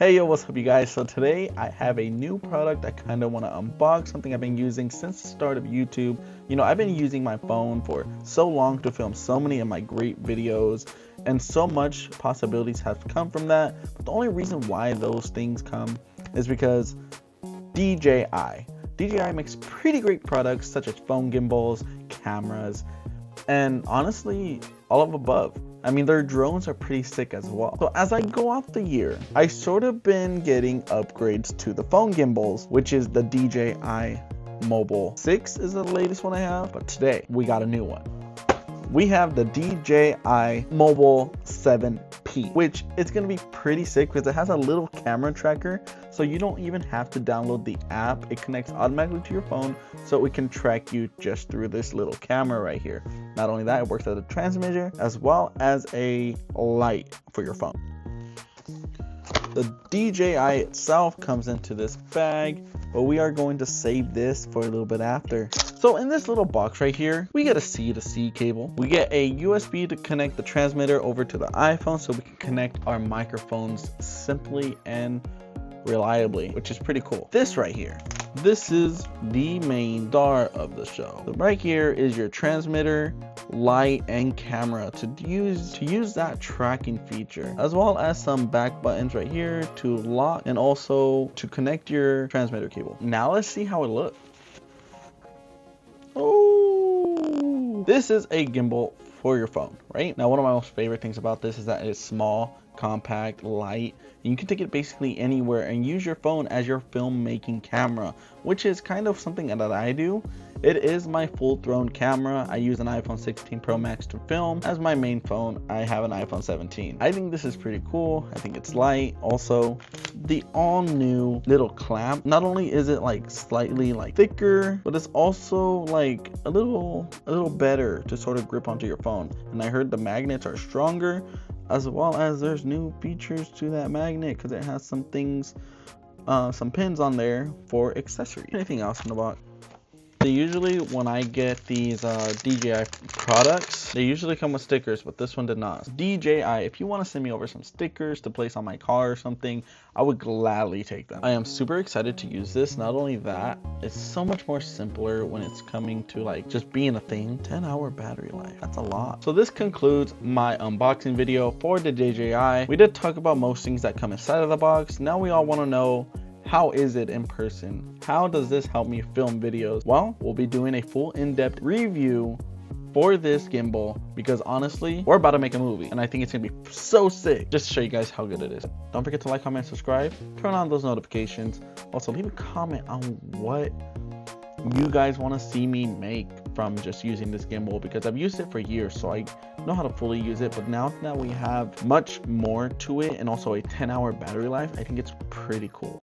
Hey yo, what's up you guys? So today I have a new product I kind of want to unbox, something I've been using since the start of YouTube. I've been using my phone for so long to film so many of my great videos, and so much possibilities have come from that. But the only reason why those things come is because DJI makes pretty great products such as phone gimbals, cameras, and honestly, all of above. I mean, their drones are pretty sick as well. So as I go out the year, I sort of been getting upgrades to the phone gimbals, which is the DJI Mobile 6 is the latest one I have, but today we got a new one. We have the DJI Mobile 7P, which is going to be pretty sick because it has a little camera tracker, so you don't even have to download the app. It connects automatically to your phone, so it can track you just through this little camera right here. Not only that, it works as a transmitter as well as a light for your phone. The DJI itself comes into this bag, but we are going to save this for a little bit after. So in this little box right here, we get a C to C cable. We get a USB to connect the transmitter over to the iPhone so we can connect our microphones simply and reliably, which is pretty cool. This right here, this is the main star of the show. So right here is your transmitter, light, and camera to use that tracking feature, as well as some back buttons right here to lock and also to connect your transmitter cable. Now let's see how it looks. Oh, this is a gimbal for your phone, right? Now, one of my most favorite things about this is that it's small, compact, light, and you can take it basically anywhere and use your phone as your filmmaking camera, which is kind of something that I do. It is my full-thrown camera. I use an iPhone 16 Pro Max to film. As my main phone, I have an iPhone 17. I think this is pretty cool. I think it's light. Also, the all-new little clamp. Not only is it like slightly like thicker, but it's also like a little better to sort of grip onto your phone. And I heard the magnets are stronger, as well as there's new features to that magnet because it has some things, some pins on there for accessory. Anything else in the box? They usually, when I get these DJI products, they usually come with stickers, but this one did not. DJI, if you want to send me over some stickers to place on my car or something, I would gladly take them. I am super excited to use this. Not only that, it's so much more simpler when it's coming to like just being a thing. 10-hour battery life, that's a lot. So this concludes my unboxing video for the DJI. We did talk about most things that come inside of the box. Now we all want to know, how is it in person? How does this help me film videos? Well, we'll be doing a full in-depth review for this gimbal because honestly, we're about to make a movie and I think it's gonna be so sick. Just to show you guys how good it is. Don't forget to like, comment, subscribe, turn on those notifications. Also, leave a comment on what you guys want to see me make from just using this gimbal, because I've used it for years, so I know how to fully use it. But now that we have much more to it and also a 10-hour battery life, I think it's pretty cool.